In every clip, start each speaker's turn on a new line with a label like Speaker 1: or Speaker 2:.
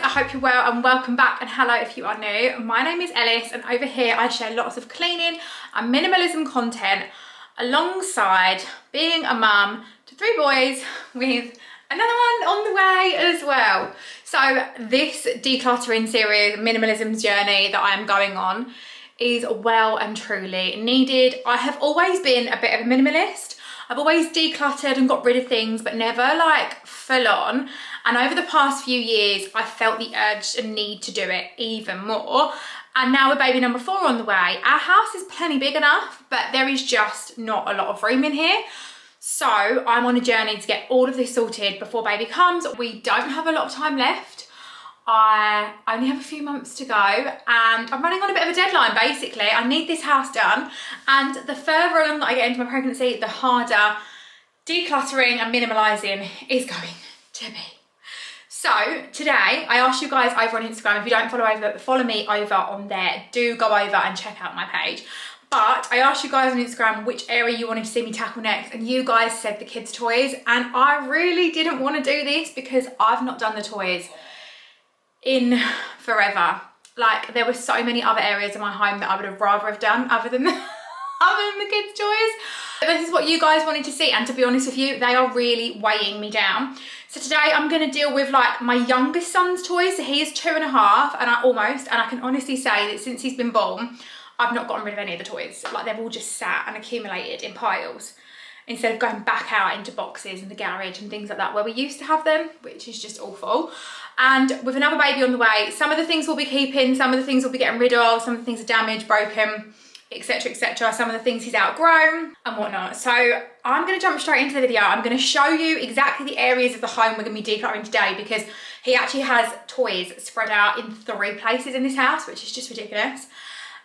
Speaker 1: I hope you're well and welcome back, and hello if you are new. My name is Ellis and over here I share lots of cleaning and minimalism content alongside being a mum to 3 boys with another one on the way as well. So this decluttering series, minimalism journey that I am going on is well and truly needed. I have always been a bit of a minimalist. I've always decluttered and got rid of things, but never like full on. And over the past few years, I felt the urge and need to do it even more. And now with baby number 4 on the way, our house is plenty big enough, but there is just not a lot of room in here. So I'm on a journey to get all of this sorted before baby comes. We don't have a lot of time left. I only have a few months to go and I'm running on a bit of a deadline basically. I need this house done, and the further along that I get into my pregnancy, the harder decluttering and minimalising is going to be. So today I asked you guys over on Instagram, if you don't follow me over on there, do go over and check out my page. But I asked you guys on Instagram which area you wanted to see me tackle next, and you guys said the kids' toys, and I really didn't want to do this because I've not done the toys in forever. Like, there were so many other areas of my home that I would have rather have done other than the kids' toys. But this is what you guys wanted to see, and to be honest with you, they are really weighing me down. So today I'm going to deal with like my youngest son's toys. So he is 2.5 and I can honestly say that since he's been born, I've not gotten rid of any of the toys. Like, they've all just sat and accumulated in piles instead of going back out into boxes in the garage and things like that where we used to have them, which is just awful. And with another baby on the way, some of the things we'll be keeping, some of the things we'll be getting rid of, some of the things are damaged, broken, etc, etc. Some of the things he's outgrown and whatnot. So I'm going to jump straight into the video. I'm going to show you exactly the areas of the home we're going to be decluttering today, because he actually has toys spread out in 3 places in this house, which is just ridiculous.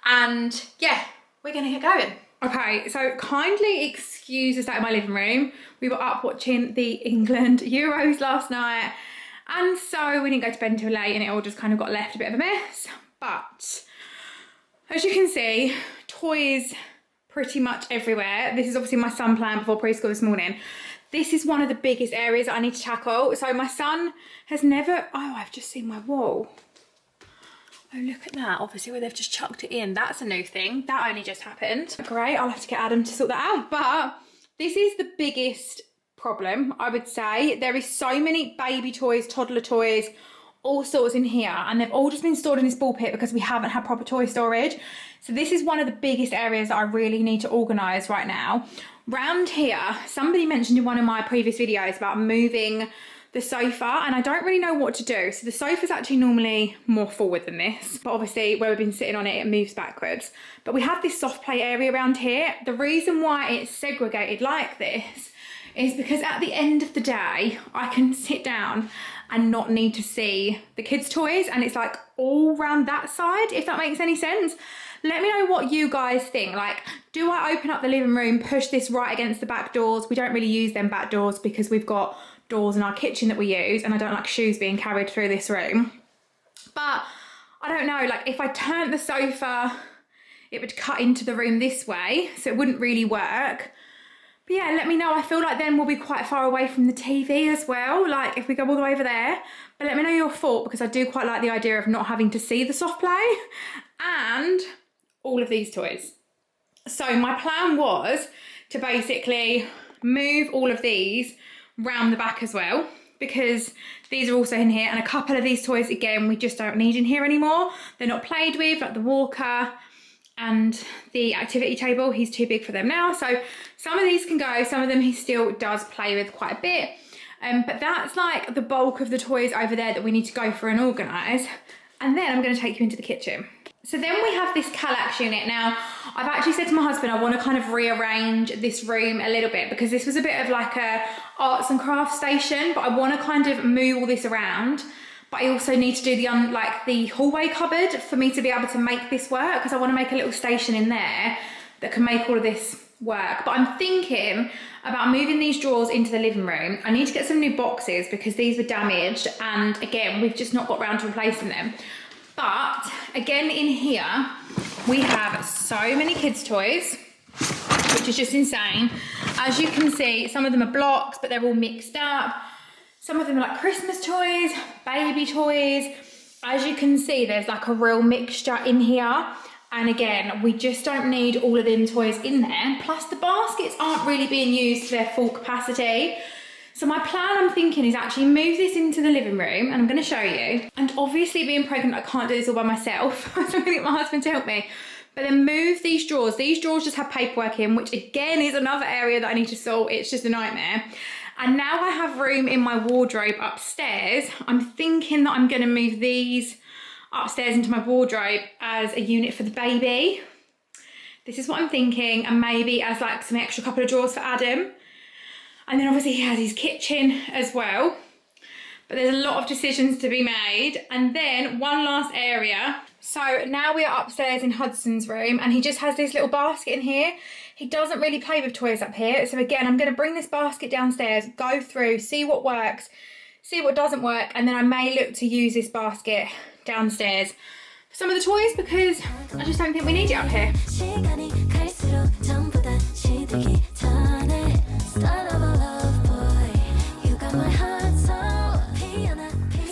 Speaker 1: And yeah, we're going to get going. Okay, so kindly excuse the state of my living room. We were up watching the England Euros last night, and so we didn't go to bed until late, and it all just kind of got left a bit of a mess. But as you can see, toys pretty much everywhere. This is obviously my son playing before preschool this morning. This is one of the biggest areas that I need to tackle. So my son has never, oh, I've just seen my wall. Oh, look at that, obviously where they've just chucked it in. That's a new thing, that only just happened. Great, I'll have to get Adam to sort that out. But this is the biggest problem, I would say. There is so many baby toys, toddler toys, all sorts in here, and they've all just been stored in this ball pit because we haven't had proper toy storage. So this is one of the biggest areas that I really need to organise right now. Round here, somebody mentioned in one of my previous videos about moving the sofa, and I don't really know what to do. So the sofa's actually normally more forward than this, but obviously where we've been sitting on it, it moves backwards. But we have this soft play area around here. The reason why it's segregated like this is because at the end of the day, I can sit down and not need to see the kids' toys, and it's like all round that side, if that makes any sense. Let me know what you guys think. Like, do I open up the living room, push this right against the back doors? We don't really use them back doors because we've got doors in our kitchen that we use, and I don't like shoes being carried through this room. But I don't know, like if I turned the sofa, it would cut into the room this way, so it wouldn't really work. But yeah, let me know. I feel like then we'll be quite far away from the TV as well, like if we go all the way over there. But let me know your thought, because I do quite like the idea of not having to see the soft play and all of these toys. So my plan was to basically move all of these round the back as well, because these are also in here, and a couple of these toys again we just don't need in here anymore. They're not played with, like the walker and the activity table. He's too big for them now, so some of these can go, some of them he still does play with quite a bit, but that's like the bulk of the toys over there that we need to go for and organise. and then I'm going to take you into the kitchen. So then we have this Kallax unit. Now, I've actually said to my husband, I want to kind of rearrange this room a little bit because this was a bit of like a arts and crafts station, but I want to kind of move all this around. But I also need to do the hallway cupboard for me to be able to make this work, because I want to make a little station in there that can make all of this work. But I'm thinking about moving these drawers into the living room. I need to get some new boxes because these were damaged, and again, we've just not got around to replacing them. But again, in here, we have so many kids' toys, which is just insane. As you can see, some of them are blocks, but they're all mixed up. Some of them are like Christmas toys, baby toys. As you can see, there's like a real mixture in here. And again, we just don't need all of them toys in there. Plus the baskets aren't really being used to their full capacity. So my plan, I'm thinking, is actually move this into the living room, and I'm going to show you. And obviously being pregnant, I can't do this all by myself. So I'm going to get my husband to help me. But then move these drawers. These drawers just have paperwork in, which again is another area that I need to sort. It's just a nightmare. And now I have room in my wardrobe upstairs. I'm thinking that I'm going to move these upstairs into my wardrobe as a unit for the baby. This is what I'm thinking, and maybe as like some extra couple of drawers for Adam. And then obviously he has his kitchen as well. But there's a lot of decisions to be made. And then one last area. So now we are upstairs in Hudson's room, and he just has this little basket in here. He doesn't really play with toys up here. So again, I'm going to bring this basket downstairs, go through, see what works, see what doesn't work. And then I may look to use this basket downstairs for some of the toys, because I just don't think we need it up here.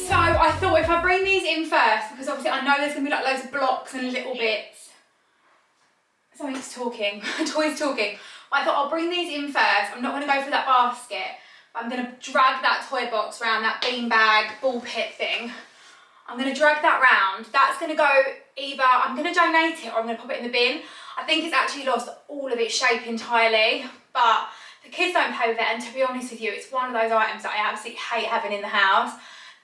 Speaker 1: So I thought if I bring these in first, because obviously I know there's going to be like loads of blocks and little bits. Something's talking, toy's talking. I thought I'll bring these in first. I'm not going to go for that basket, but I'm going to drag that toy box around, that beanbag ball pit thing. I'm going to drag that round. That's going to go either, I'm going to donate it or I'm going to pop it in the bin. I think it's actually lost all of its shape entirely, but the kids don't play with it, and to be honest with you, it's one of those items that I absolutely hate having in the house.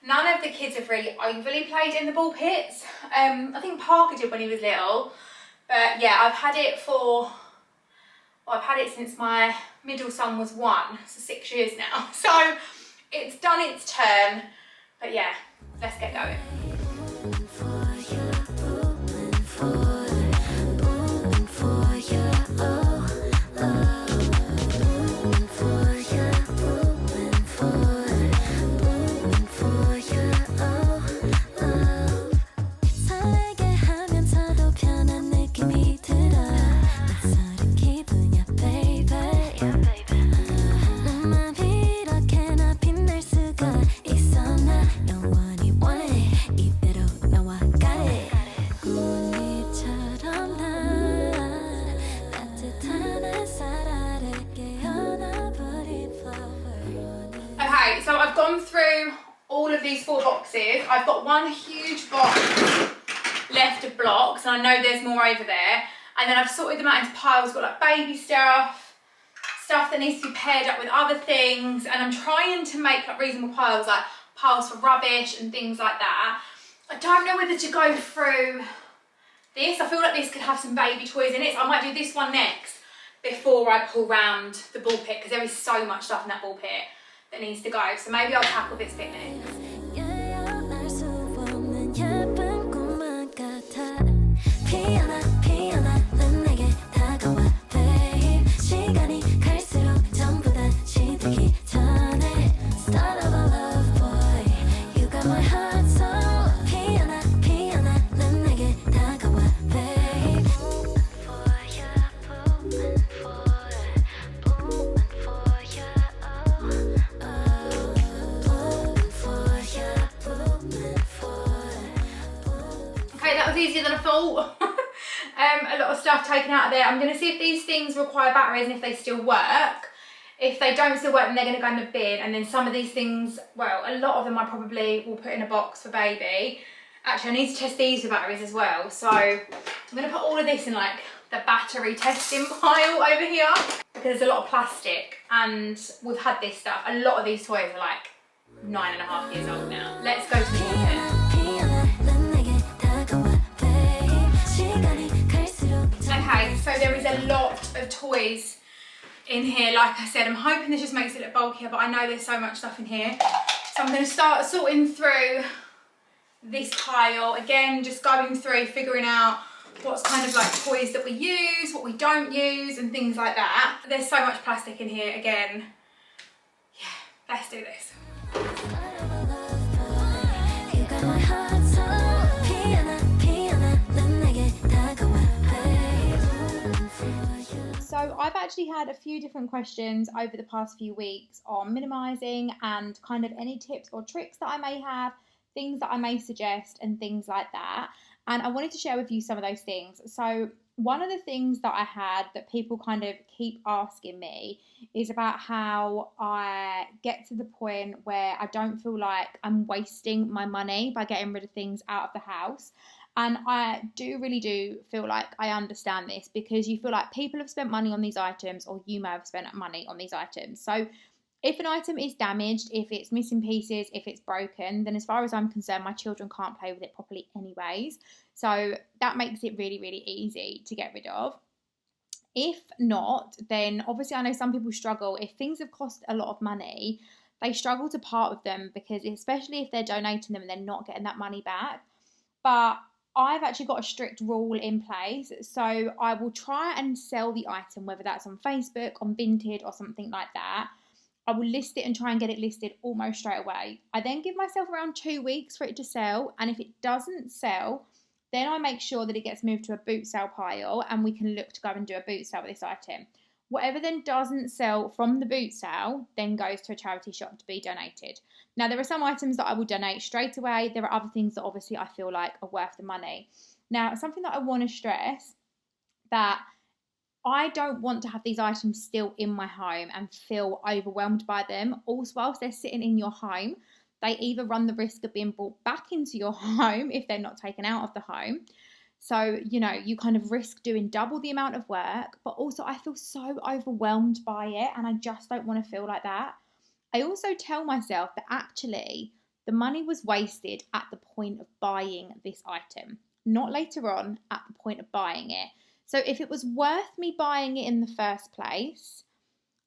Speaker 1: None of the kids have really overly played in the ball pits. I think Parker did when he was little, but yeah, I've had it since my middle son was 1, so 6 years now. So it's done its turn, but yeah, let's get going. So I've gone through all of these 4 boxes. I've got one huge box left of blocks, and I know there's more over there. And then I've sorted them out into piles. Got like baby stuff that needs to be paired up with other things. And I'm trying to make like reasonable piles, like piles for rubbish and things like that. I don't know whether to go through this. I feel like this could have some baby toys in it. So I might do this one next before I pull round the ball pit, because there is so much stuff in that ball pit that needs to go. So maybe I'll tackle this bit next. Easier than I thought. A lot of stuff taken out of there. I'm going to see if these things require batteries and if they still work. If they don't still work, then they're going to go in the bin. And then some of these things, well, a lot of them I probably will put in a box for baby. Actually, I need to test these with batteries as well. So I'm going to put all of this in like the battery testing pile over here, because there's a lot of plastic and we've had this stuff. A lot of these toys are like 9.5 years old now. Let's go to the ball pit. Okay, so there is a lot of toys in here. Like I said, I'm hoping this just makes it look bulkier, but I know there's so much stuff in here. So I'm going to start sorting through this pile. Again, just going through, figuring out what's kind of like toys that we use, what we don't use, and things like that. There's so much plastic in here again. Yeah, let's do this. So I've actually had a few different questions over the past few weeks on minimalising and kind of any tips or tricks that I may have, things that I may suggest and things like that. And I wanted to share with you some of those things. So one of the things that I had that people kind of keep asking me is about how I get to the point where I don't feel like I'm wasting my money by getting rid of things out of the house. And I really do feel like I understand this, because you feel like people have spent money on these items, or you may have spent money on these items. So if an item is damaged, if it's missing pieces, if it's broken, then as far as I'm concerned, my children can't play with it properly anyways. So that makes it really, really easy to get rid of. If not, then obviously I know some people struggle. If things have cost a lot of money, they struggle to part with them, because especially if they're donating them and they're not getting that money back. But I've actually got a strict rule in place. So I will try and sell the item, whether that's on Facebook, on Vinted or something like that. I will list it and try and get it listed almost straight away. I then give myself around 2 weeks for it to sell. And if it doesn't sell, then I make sure that it gets moved to a boot sale pile, and we can look to go and do a boot sale with this item. Whatever then doesn't sell from the boot sale then goes to a charity shop to be donated. Now, there are some items that I will donate straight away. There are other things that obviously I feel like are worth the money. Now, something that I want to stress, that I don't want to have these items still in my home and feel overwhelmed by them. Also, whilst they're sitting in your home, they either run the risk of being brought back into your home if they're not taken out of the home. So, you know, you kind of risk doing double the amount of work, but also I feel so overwhelmed by it, and I just don't want to feel like that. I also tell myself that actually the money was wasted at the point of buying this item, not later on at the point of buying it. So if it was worth me buying it in the first place,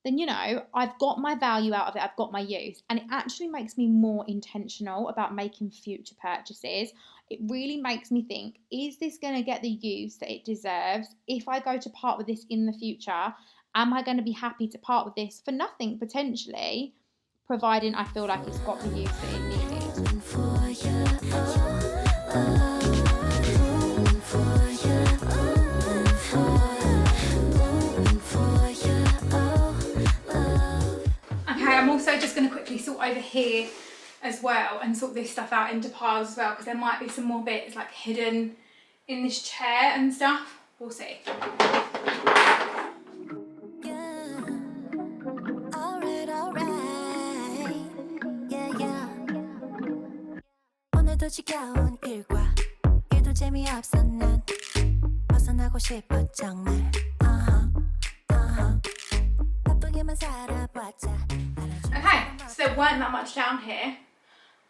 Speaker 1: then, you know, I've got my value out of it, I've got my use, and it actually makes me more intentional about making future purchases. It really makes me think, is this going to get the use that it deserves? If I go to part with this in the future, am I going to be happy to part with this for nothing potentially, providing I feel like it's got the use that it needed? I'm also just going to quickly sort over here as well and sort this stuff out into piles as well, because there might be some more bits like hidden in this chair and stuff. We'll see. Okay, so there weren't that much down here.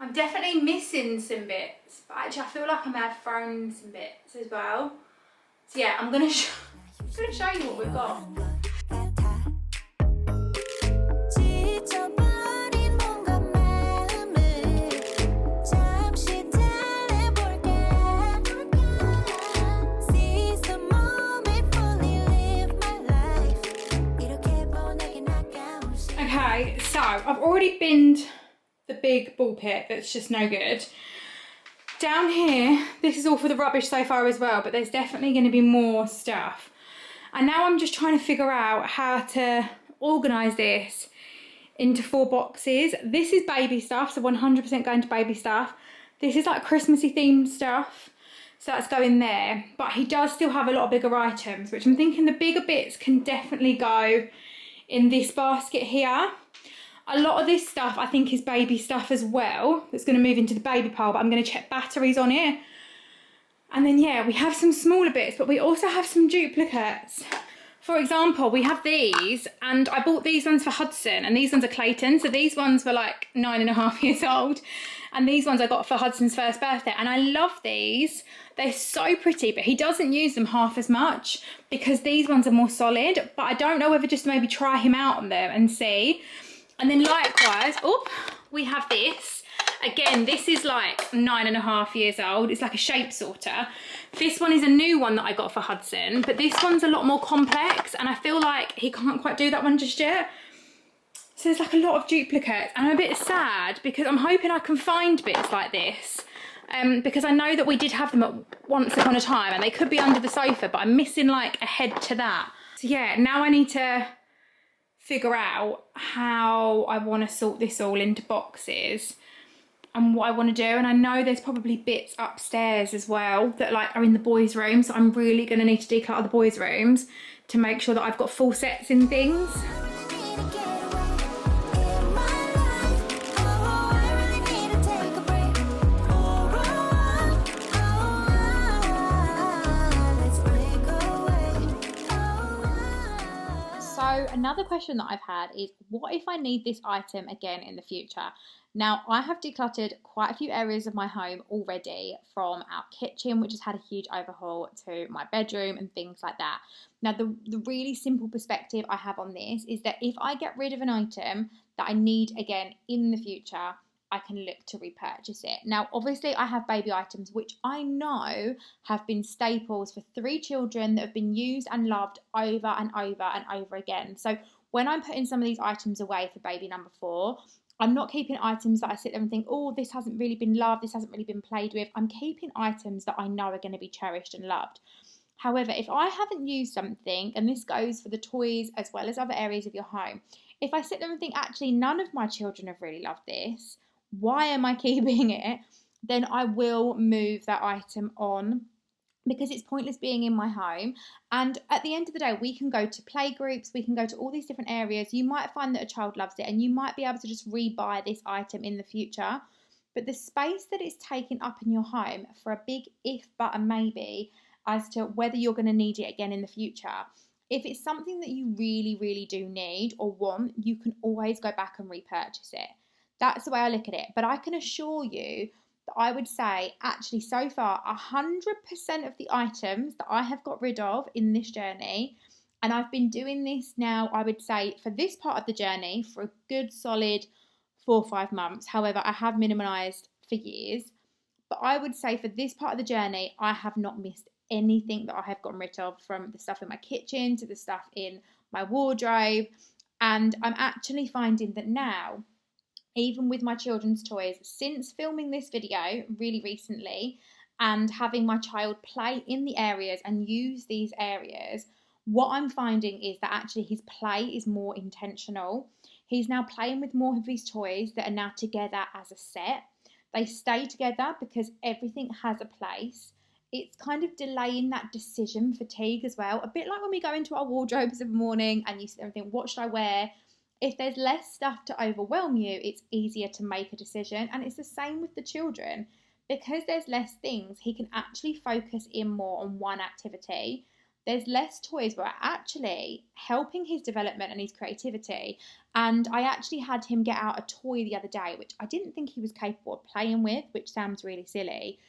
Speaker 1: I'm definitely missing some bits, but actually I feel like I may have thrown some bits as well. So yeah, I'm gonna show you what we've got. Okay, so I've already binned the big ball pit that's just no good. Down here, this is all for the rubbish so far as well, but there's definitely going to be more stuff. And now I'm just trying to figure out how to organise this into 4 boxes. This is baby stuff, so 100% going to baby stuff. This is like Christmassy themed stuff, so that's going there. But he does still have a lot of bigger items, which I'm thinking the bigger bits can definitely go in this basket here. A lot of this stuff I think is baby stuff as well, that's going to move into the baby pile, but I'm going to check batteries on it. And then yeah, we have some smaller bits, but we also have some duplicates For example, we have these, and I bought these ones for Hudson, and these ones are Clayton. So these ones were like 9.5 years old, and these ones I got for Hudson's first birthday. And I love these. They're so pretty, but he doesn't use them half as much because these ones are more solid. But I don't know whether just to maybe try him out on them and see. And then likewise, we have this. Again, this is like 9.5 years old. It's like a shape sorter. This one is a new one that I got for Hudson, but this one's a lot more complex, and I feel like he can't quite do that one just yet. So there's like a lot of duplicates, and I'm a bit sad because I'm hoping I can find bits like this, because I know that we did have them at once upon a time, and they could be under the sofa, but I'm missing like a head to that. So yeah, now I need to figure out how I want to sort this all into boxes and what I want to do. And I know there's probably bits upstairs as well that like are in the boys' room, so I'm really going to need to declutter the boys' rooms to make sure that I've got full sets in things. So another question that I've had is, what if I need this item again in the future? Now, I have decluttered quite a few areas of my home already, from our kitchen, which has had a huge overhaul, to my bedroom and things like that. Now, the really simple perspective I have on this is that if I get rid of an item that I need again in the future, I can look to repurchase it. Now, obviously, I have baby items, which I know have been staples for 3 children that have been used and loved over and over and over again. So when I'm putting some of these items away for baby number 4, I'm not keeping items that I sit there and think, oh, this hasn't really been loved, this hasn't really been played with. I'm keeping items that I know are going to be cherished and loved. However, if I haven't used something, and this goes for the toys as well as other areas of your home, if I sit there and think, actually, none of my children have really loved this, why am I keeping it? Then I will move that item on, because it's pointless being in my home. And at the end of the day, we can go to play groups, we can go to all these different areas. You might find that a child loves it, and you might be able to just rebuy this item in the future. But the space that it's taking up in your home for a big if, but, and maybe as to whether you're going to need it again in the future, if it's something that you really, really do need or want, you can always go back and repurchase it. That's the way I look at it. But I can assure you that I would say, actually, so far, 100% of the items that I have got rid of in this journey, and I've been doing this now, I would say, for this part of the journey, for a good solid 4 or 5 months. However, I have minimalised for years. But I would say for this part of the journey, I have not missed anything that I have gotten rid of, from the stuff in my kitchen to the stuff in my wardrobe. And I'm actually finding that now, even with my children's toys, since filming this video really recently and having my child play in the areas and use these areas, what I'm finding is that actually his play is more intentional. He's now playing with more of his toys that are now together as a set. They stay together because everything has a place. It's kind of delaying that decision fatigue as well. A bit like when we go into our wardrobes of the morning and you sit there and think, what should I wear? If there's less stuff to overwhelm you, it's easier to make a decision. And it's the same with the children. Because there's less things, he can actually focus in more on one activity. There's less toys, but actually helping his development and his creativity. And I actually had him get out a toy the other day, which I didn't think he was capable of playing with, which sounds really silly.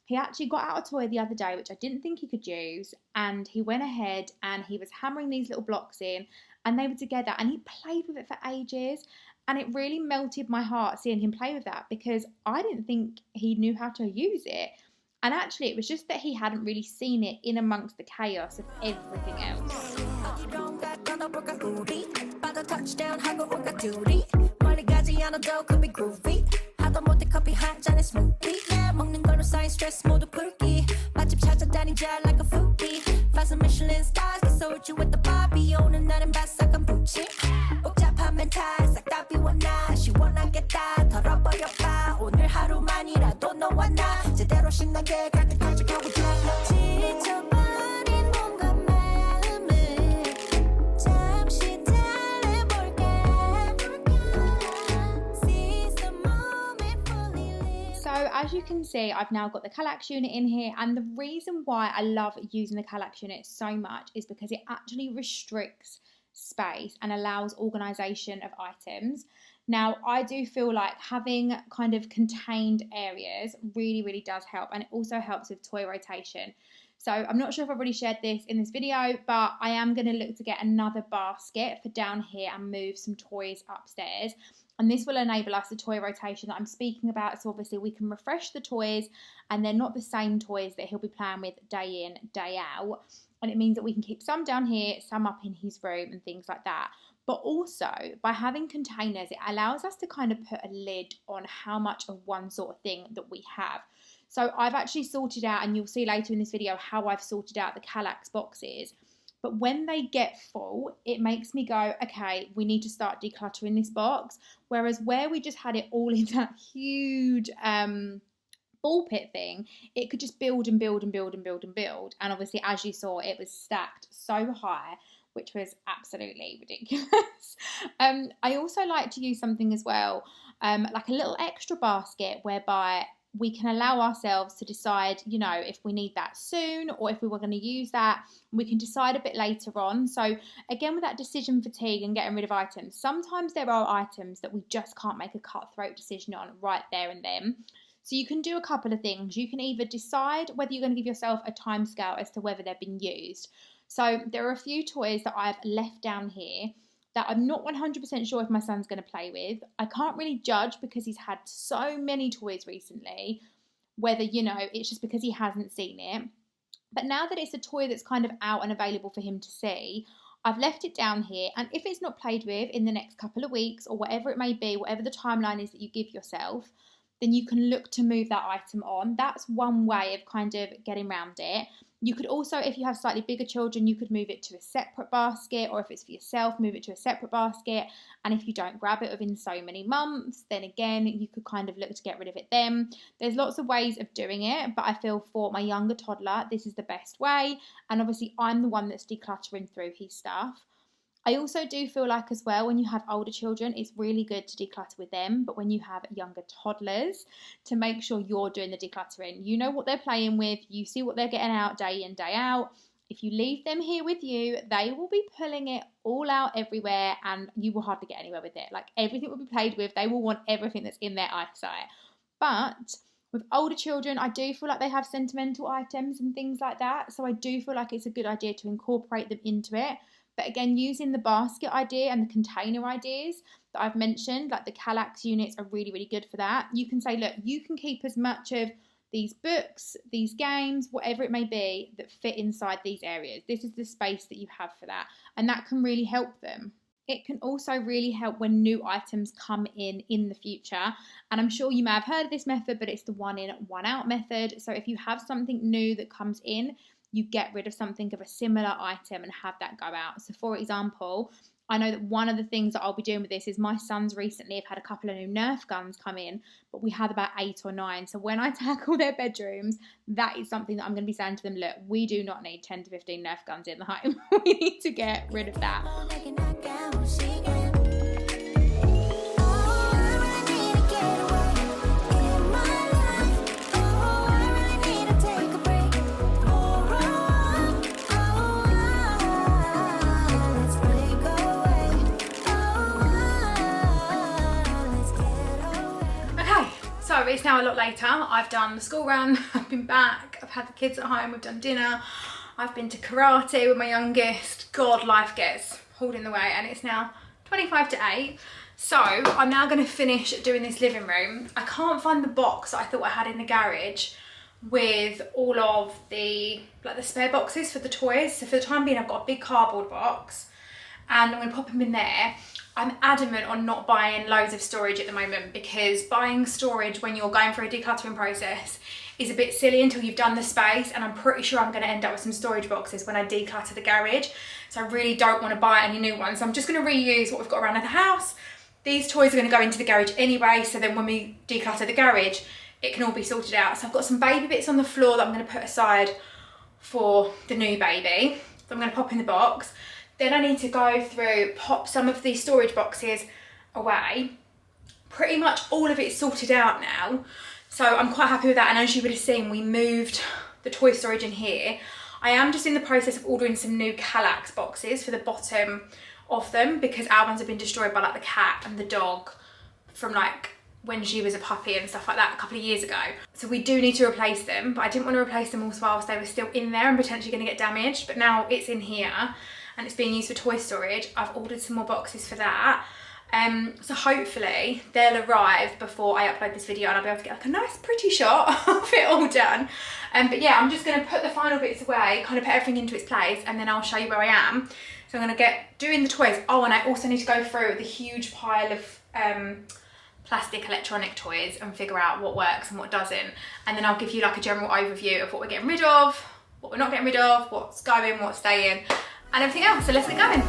Speaker 1: He actually got out a toy the other day, which I didn't think he could use. And he went ahead and he was hammering these little blocks in, and they were together, and he played with it for ages. And it really melted my heart seeing him play with that, because I didn't think he knew how to use it. And actually, it was just that he hadn't really seen it in amongst the chaos of everything else. as you can see, I've now got the Kallax unit in here, and the reason why I love using the Kallax unit so much is because it actually restricts space and allows organisation of items. Now, I do feel like having kind of contained areas really does help, and it also helps with toy rotation. So I'm not sure if I've already shared this in this video, but I am going to look to get another basket for down here and move some toys upstairs. And this will enable us the toy rotation that I'm speaking about. So obviously we can refresh the toys, and they're not the same toys that he'll be playing with day in, day out. And it means that we can keep some down here, some up in his room and things like that. But also, by having containers, it allows us to kind of put a lid on how much of one sort of thing that we have. So I've actually sorted out, and you'll see later in this video, how I've sorted out the Kallax boxes. But when they get full, it makes me go, okay, we need to start decluttering this box. Whereas where we just had it all in that huge ball pit thing, it could just build and build and build and build and build. And obviously, as you saw, it was stacked so high, which was absolutely ridiculous. I also like to use something as well, like a little extra basket whereby we can allow ourselves to decide, you know, if we need that soon or if we were going to use that. We can decide a bit later on. So again, with that decision fatigue and getting rid of items, sometimes there are items that we just can't make a cutthroat decision on right there and then. So you can do a couple of things. You can either decide whether you're going to give yourself a timescale as to whether they've been used. So there are a few toys that I've left down here that I'm not 100% sure if my son's going to play with. I can't really judge because he's had so many toys recently, whether, you know, it's just because he hasn't seen it. But now that it's a toy that's kind of out and available for him to see, I've left it down here. And if it's not played with in the next couple of weeks or whatever it may be, whatever the timeline is that you give yourself, then you can look to move that item on. That's one way of kind of getting around it. You could also, if you have slightly bigger children, you could move it to a separate basket, or if it's for yourself, move it to a separate basket. And if you don't grab it within so many months, then again, you could kind of look to get rid of it then. There's lots of ways of doing it, but I feel for my younger toddler, this is the best way. And obviously I'm the one that's decluttering through his stuff. I also do feel like as well, when you have older children, it's really good to declutter with them. But when you have younger toddlers, to make sure you're doing the decluttering. You know what they're playing with. You see what they're getting out day in, day out. If you leave them here with you, they will be pulling it all out everywhere and you will hardly get anywhere with it. Like everything will be played with. They will want everything that's in their eyesight. But with older children, I do feel like they have sentimental items and things like that. So I do feel like it's a good idea to incorporate them into it. But again, using the basket idea and the container ideas that I've mentioned, like the Kallax units are really good for that. You can say, look, you can keep as much of these books, these games, whatever it may be that fit inside these areas. This is the space that you have for that. And that can really help them. It can also really help when new items come in the future. And I'm sure you may have heard of this method, but it's the one in, one out method. So if you have something new that comes in, you get rid of something of a similar item and have that go out. So for example, I know that one of the things that I'll be doing with this is my sons recently have had a couple of new Nerf guns come in, but we had about 8 or 9. So when I tackle their bedrooms, that is something that I'm going to be saying to them, look, we do not need 10 to 15 Nerf guns in the home. We need to get rid of that. So it's now a lot later. I've done the school run, I've been back, I've had the kids at home, we've done dinner, I've been to karate with my youngest. God, life gets hauled in the way, and it's now 25 to 8. So I'm now going to finish doing this living room. I can't find the box that I thought I had in the garage with all of the spare boxes for the toys. So for the time being, I've got a big cardboard box and I'm going to pop them in there. I'm adamant on not buying loads of storage at the moment, because buying storage when you're going through a decluttering process is a bit silly until you've done the space, and I'm pretty sure I'm going to end up with some storage boxes when I declutter the garage. So I really don't want to buy any new ones. So I'm just going to reuse what we've got around the house. These toys are going to go into the garage anyway, so then when we declutter the garage, it can all be sorted out. So I've got some baby bits on the floor that I'm going to put aside for the new baby. So I'm going to pop in the box. Then I need to go through, pop some of these storage boxes away. Pretty much all of it's sorted out now. So I'm quite happy with that. And as you would have seen, we moved the toy storage in here. I am just in the process of ordering some new Kallax boxes for the bottom of them, because our ones have been destroyed by like the cat and the dog from like when she was a puppy and stuff like that a couple of years ago. So we do need to replace them, but I didn't want to replace them all whilst they were still in there and potentially going to get damaged. But now it's in here and it's being used for toy storage. I've ordered some more boxes for that. So hopefully they'll arrive before I upload this video and I'll be able to get like a nice pretty shot of it all done. But yeah, I'm just going to put the final bits away, kind of put everything into its place, and then I'll show you where I am. So I'm going to get doing the toys. Oh, and I also need to go through the huge pile of plastic electronic toys and figure out what works and what doesn't. And then I'll give you like a general overview of what we're getting rid of, what we're not getting rid of, what's going, what's staying, and everything else. So let's get going.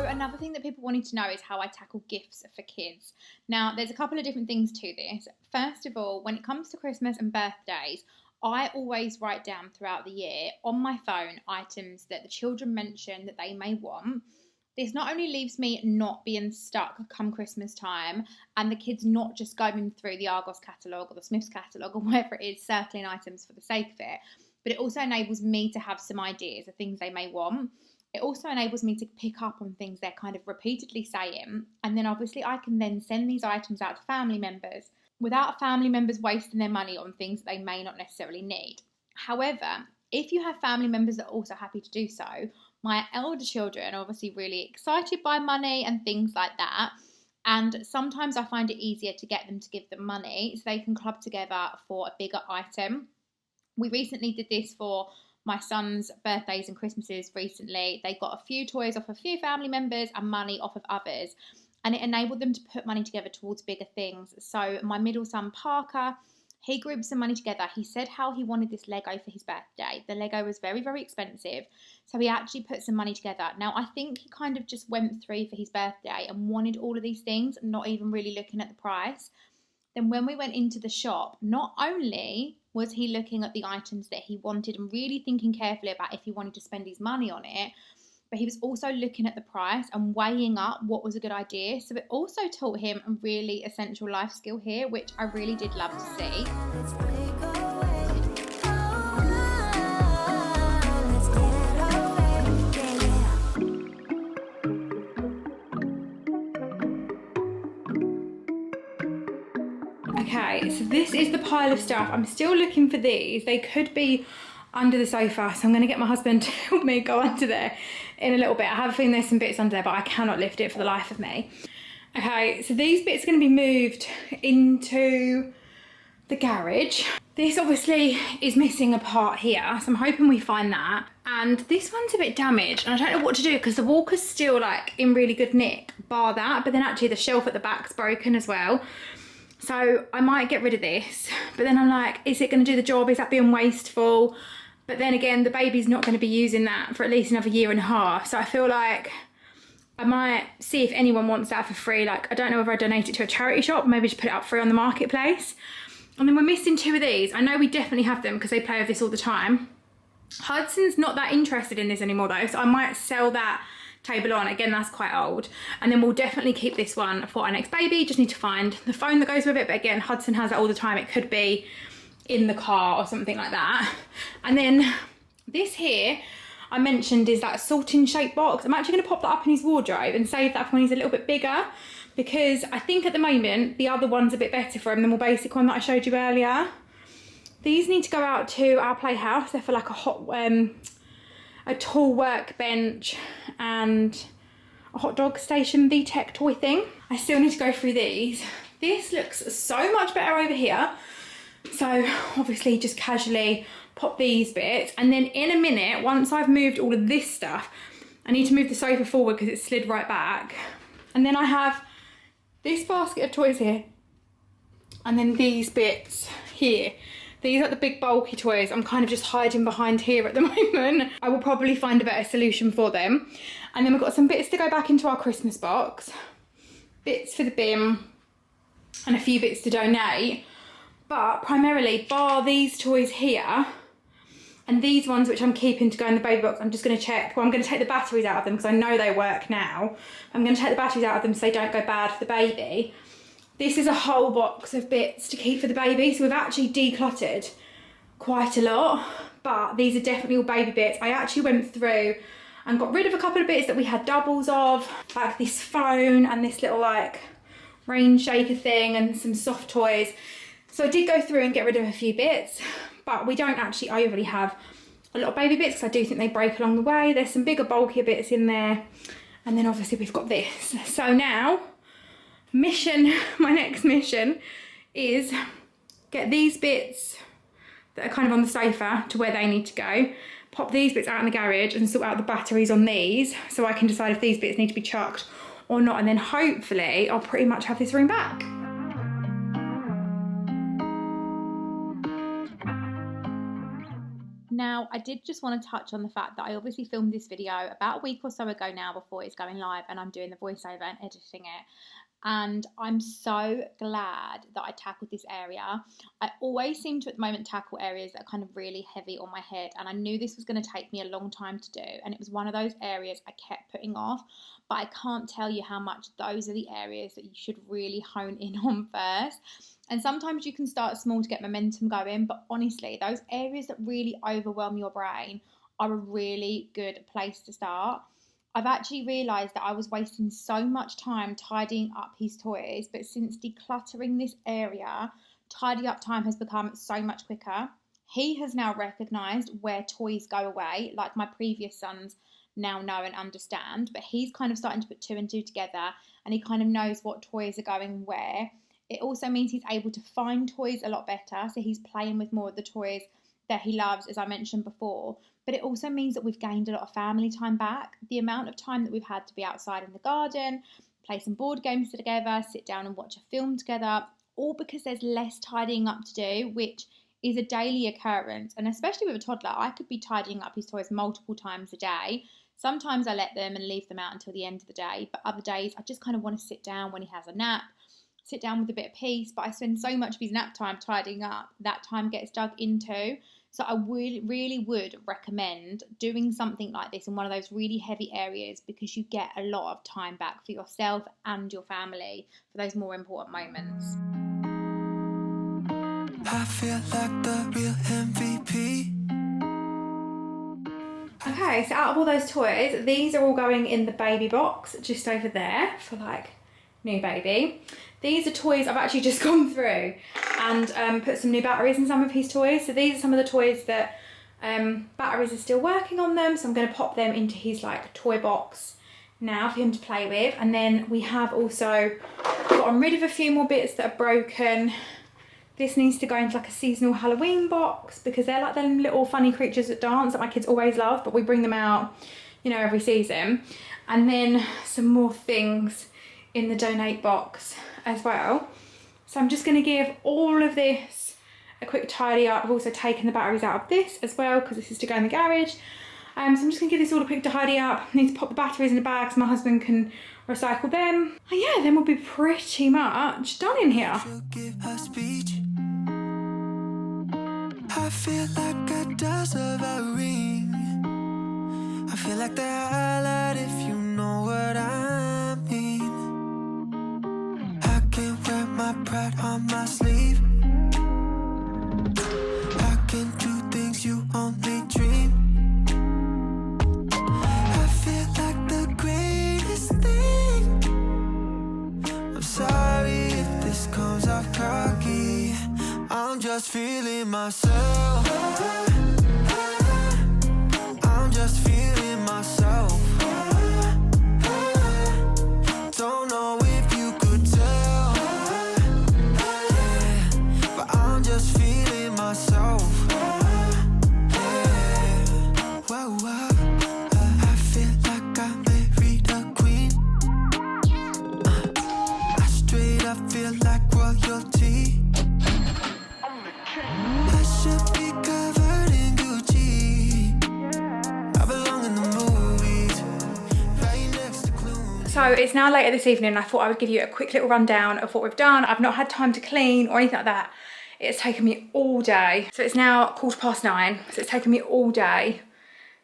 Speaker 1: Another thing that people wanted to know is how I tackle gifts for kids. Now, there's a couple of different things to this. First of all, when it comes to Christmas and birthdays, I always write down throughout the year on my phone items that the children mention that they may want. This not only leaves me not being stuck come Christmas time and the kids not just going through the Argos catalogue or the Smiths catalogue or whatever it is, circling items for the sake of it, but it also enables me to have some ideas of things they may want. It also enables me to pick up on things they're kind of repeatedly saying, and then obviously I can then send these items out to family members without family members wasting their money on things that they may not necessarily need. However, if you have family members that are also happy to do so, my elder children are obviously really excited by money and things like that, and sometimes I find it easier to get them to give them money so they can club together for a bigger item. We recently did this for my son's birthdays and Christmases recently. They got a few toys off a few family members and money off of others, and it enabled them to put money together towards bigger things. So my middle son Parker, he grouped some money together. He said how he wanted this Lego for his birthday. The Lego was very, very expensive, so he actually put some money together. Now I think he kind of just went through for his birthday and wanted all of these things, not even really looking at the price. Then when we went into the shop, not only was he looking at the items that he wanted and really thinking carefully about if he wanted to spend his money on it, but he was also looking at the price and weighing up what was a good idea. So it also taught him a really essential life skill here, which I really did love to see. Okay, so this is the pile of stuff. I'm still looking for these. They could be under the sofa, so I'm going to get my husband to help me go under there in a little bit. I have a feeling there's some bits under there, but I cannot lift it for the life of me. Okay, so these bits are going to be moved into the garage. This obviously is missing a part here, so I'm hoping we find that. And this one's a bit damaged, and I don't know what to do because the walker's still like in really good nick, bar that, but then actually the shelf at the back's broken as well. So I might get rid of this, but then I'm like, is it going to do the job? Is that being wasteful? But then again, the baby's not going to be using that for at least another year and a half. So I feel like I might see if anyone wants that for free. Like, I don't know whether I donate it to a charity shop, maybe just put it up free on the marketplace. And then we're missing two of these. I know we definitely have them because they play with this all the time. Hudson's not that interested in this anymore though, so I might sell that table on. Again, that's quite old. And then we'll definitely keep this one for our next baby. Just need to find the phone that goes with it. But again, Hudson has it all the time. It could be in the car or something like that. And then this here, I mentioned, is that sorting shape box. I'm actually going to pop that up in his wardrobe and save that for when he's a little bit bigger, because I think at the moment the other one's a bit better for him, the more basic one that I showed you earlier. These need to go out to our playhouse. They're for like a tall workbench and a hot dog station VTech toy thing. I still need to go through these. This looks so much better over here. So obviously just casually pop these bits. And then in a minute, once I've moved all of this stuff, I need to move the sofa forward because it slid right back. And then I have this basket of toys here. And then these bits here. These are the big bulky toys. I'm kind of just hiding behind here at the moment. I will probably find a better solution for them. And then we've got some bits to go back into our Christmas box, bits for the bin, and a few bits to donate. But primarily, bar these toys here, And these ones, which I'm keeping to go in the baby box, I'm just going to check. Well, I'm going to take the batteries out of them because I know they work now. I'm going to take the batteries out of them so they don't go bad for the baby. This is a whole box of bits to keep for the baby. So we've actually decluttered quite a lot, but these are definitely all baby bits. I actually went through and got rid of a couple of bits that we had doubles of, like this phone and this little like rain shaker thing and some soft toys. So I did go through and get rid of a few bits, but we don't actually overly have a lot of baby bits because I do think they break along the way. There's some bigger, bulkier bits in there. And then obviously we've got this. So now, my next mission is get these bits that are kind of on the sofa to where they need to go, pop these bits out in the garage and sort out the batteries on these so I can decide if these bits need to be chucked or not. And then hopefully I'll pretty much have this room back. Now, I did just want to touch on the fact that I obviously filmed this video about a week or so ago now before it's going live, and I'm doing the voiceover and editing it. And I'm so glad that I tackled this area. I always seem to at the moment tackle areas that are kind of really heavy on my head, and I knew this was going to take me a long time to do, and it was one of those areas I kept putting off, but I can't tell you how much those are the areas that you should really hone in on first. And sometimes you can start small to get momentum going, but honestly, those areas that really overwhelm your brain are a really good place to start. I've actually realised that I was wasting so much time tidying up his toys, but since decluttering this area, tidy up time has become so much quicker. He has now recognised where toys go away, like my previous sons now know and understand, but he's kind of starting to put 2 and 2 together, and he kind of knows what toys are going where. It also means he's able to find toys a lot better, so he's playing with more of the toys that he loves, as I mentioned before. But it also means that we've gained a lot of family time back. The amount of time that we've had to be outside in the garden, play some board games together, sit down and watch a film together, all because there's less tidying up to do, which is a daily occurrence. And especially with a toddler, I could be tidying up his toys multiple times a day. Sometimes I let them and leave them out until the end of the day, but other days I just kind of want to sit down when he has a nap, sit down with a bit of peace, but I spend so much of his nap time tidying up, that time gets dug into. So I really would recommend doing something like this in one of those really heavy areas, because you get a lot of time back for yourself and your family for those more important moments. I feel like the real MVP. Okay, so out of all those toys, these are all going in the baby box just over there for like new baby. These are toys I've actually just gone through and put some new batteries in some of his toys. So these are some of the toys that batteries are still working on them. So I'm going to pop them into his like toy box now for him to play with. And then we have also gotten rid of a few more bits that are broken. This needs to go into like a seasonal Halloween box because they're like them little funny creatures that dance that my kids always love, but we bring them out, you know, every season. And then some more things in the donate box as well. So I'm just going to give all of this a quick tidy up. I've also taken the batteries out of this as well because this is to go in the garage. So I'm just going to give this all a quick tidy up. I need to pop the batteries in the bag so my husband can recycle them. And yeah, then we'll be pretty much done in here. I feel like I deserve a ring. I feel like the highlight if you know what I mean. I can wear my pride on my sleeve. I can do things you only dream. I feel like the greatest thing. I'm sorry if this comes off cocky. I'm just feeling myself. I'm just feeling myself. Don't know if you could tell, yeah, but I'm just feeling myself. Yeah. Whoa, whoa. I feel like I married a queen. I straight up feel like royalty. I should be covered in Gucci. I belong in the movies, right next to Clooney. So it's now later this evening and I thought I would give you a quick little rundown of what we've done. I've not had time to clean or anything like that It's taken me all day. So it's now 9:15, so it's taken me all day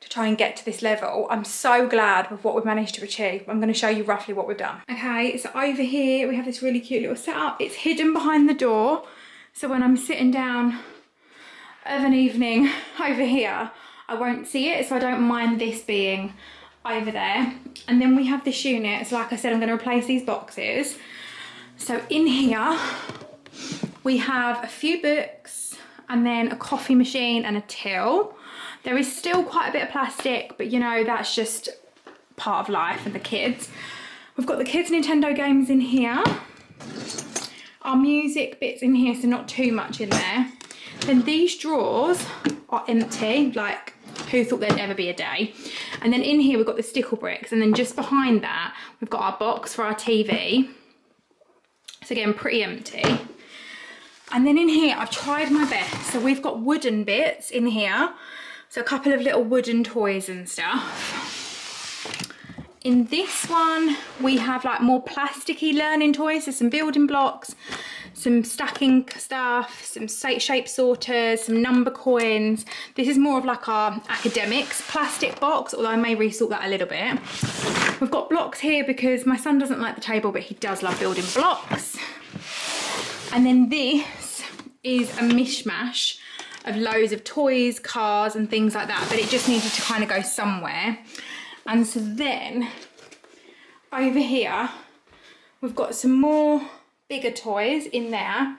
Speaker 1: to try and get to this level. I'm so glad with what we've managed to achieve. I'm going to show you roughly what we've done. Okay, so over here we have this really cute little setup. It's hidden behind the door, so when I'm sitting down of an evening over here, I won't see it, so I don't mind this being over there. And then we have this unit. So like I said, I'm going to replace these boxes. So in here we have a few books and then a coffee machine and a till. There is still quite a bit of plastic, but you know, that's just part of life and the kids. We've got the kids' Nintendo games in here. Our music bits in here, so not too much in there. Then these drawers are empty, like who thought there'd ever be a day? And then in here we've got the stickle bricks, and then just behind that we've got our box for our TV. So again, pretty empty. And then in here I've tried my best. So we've got wooden bits in here. So a couple of little wooden toys and stuff. In this one, we have like more plasticky learning toys. So some building blocks, some stacking stuff, some shape sorters, some number coins. This is more of like our academics plastic box, although I may resort that a little bit. We've got blocks here because my son doesn't like the table, but he does love building blocks. And then this is a mishmash of loads of toys, cars and things like that, but it just needed to kind of go somewhere. And so then over here we've got some more bigger toys in there,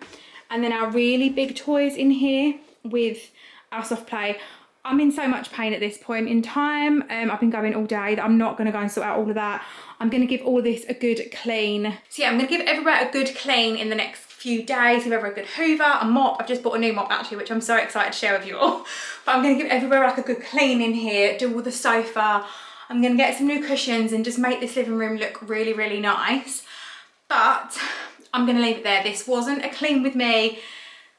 Speaker 1: and then our really big toys in here with our soft play. I'm in so much pain at this point in time. I've been going all day that I'm not going to go and sort out all of that. I'm going to give all this a good clean. So yeah, I'm going to give everywhere a good clean in the next few days. Give everywhere a good hoover, a mop. I've just bought a new mop actually, which I'm so excited to share with you all. But I'm going to give everywhere like a good clean in here, do all the sofa. I'm going to get some new cushions and just make this living room look really, really nice. But I'm going to leave it there. This wasn't a clean with me.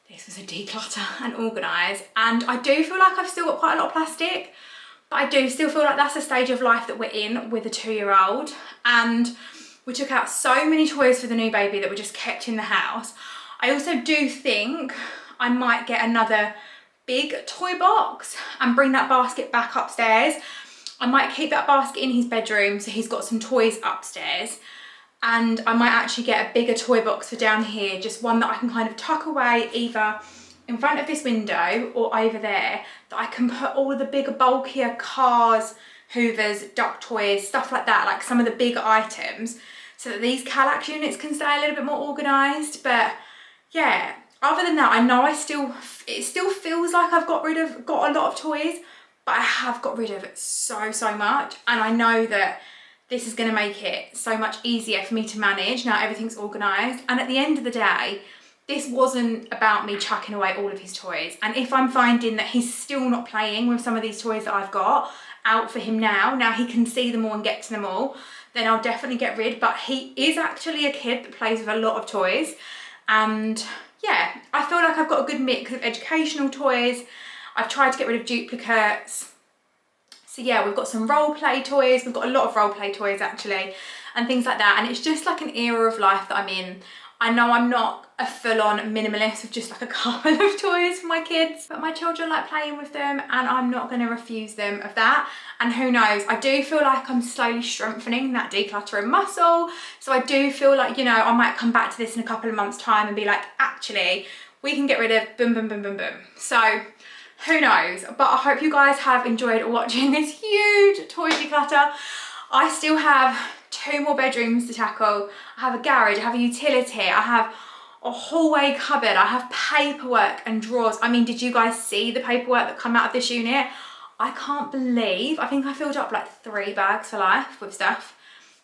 Speaker 1: This was a declutter and organise. And I do feel like I've still got quite a lot of plastic, but I do still feel like that's a stage of life that we're in with a 2-year-old. And we took out so many toys for the new baby that were just kept in the house. I also do think I might get another big toy box and bring that basket back upstairs. I might keep that basket in his bedroom so he's got some toys upstairs. And I might actually get a bigger toy box for down here, just one that I can kind of tuck away either in front of this window or over there, that I can put all of the bigger, bulkier cars, hoovers, duck toys, stuff like that, like some of the bigger items, so that these Calax units can stay a little bit more organised. But yeah, other than that, I know it still feels like I've got a lot of toys, but I have got rid of so much, and I know that this is going to make it so much easier for me to manage now everything's organised. And at the end of the day, this wasn't about me chucking away all of his toys. And if I'm finding that he's still not playing with some of these toys that I've got out for him now he can see them all and get to them all, then I'll definitely get rid. But he is actually a kid that plays with a lot of toys. And yeah, I feel like I've got a good mix of educational toys. I've tried to get rid of duplicates. So yeah, we've got some role play toys. We've got a lot of role play toys actually, and things like that. And it's just like an era of life that I'm in. I know I'm not a full-on minimalist with just like a couple of toys for my kids, but my children like playing with them, and I'm not going to refuse them of that. And who knows, I do feel like I'm slowly strengthening that decluttering muscle. So I do feel like, you know, I might come back to this in a couple of months' time and be like, actually, we can get rid of boom, boom, boom, boom, boom. So who knows? But I hope you guys have enjoyed watching this huge toy declutter. I still have 2 more bedrooms to tackle. I have a garage, I have a utility, I have a hallway cupboard, I have paperwork and drawers. I mean, did you guys see the paperwork that come out of this unit? I can't believe, I think I filled up like 3 bags for life with stuff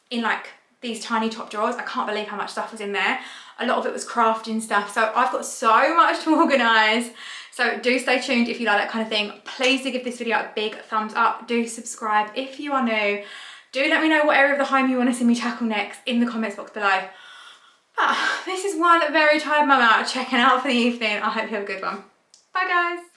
Speaker 1: in like these tiny top drawers. I can't believe how much stuff was in there. A lot of it was crafting stuff. So I've got so much to organise. So do stay tuned if you like that kind of thing. Please do give this video a big thumbs up. Do subscribe if you are new. Do let me know what area of the home you want to see me tackle next in the comments box below. But this is one very tired mum out checking out for the evening. I hope you have a good one. Bye guys.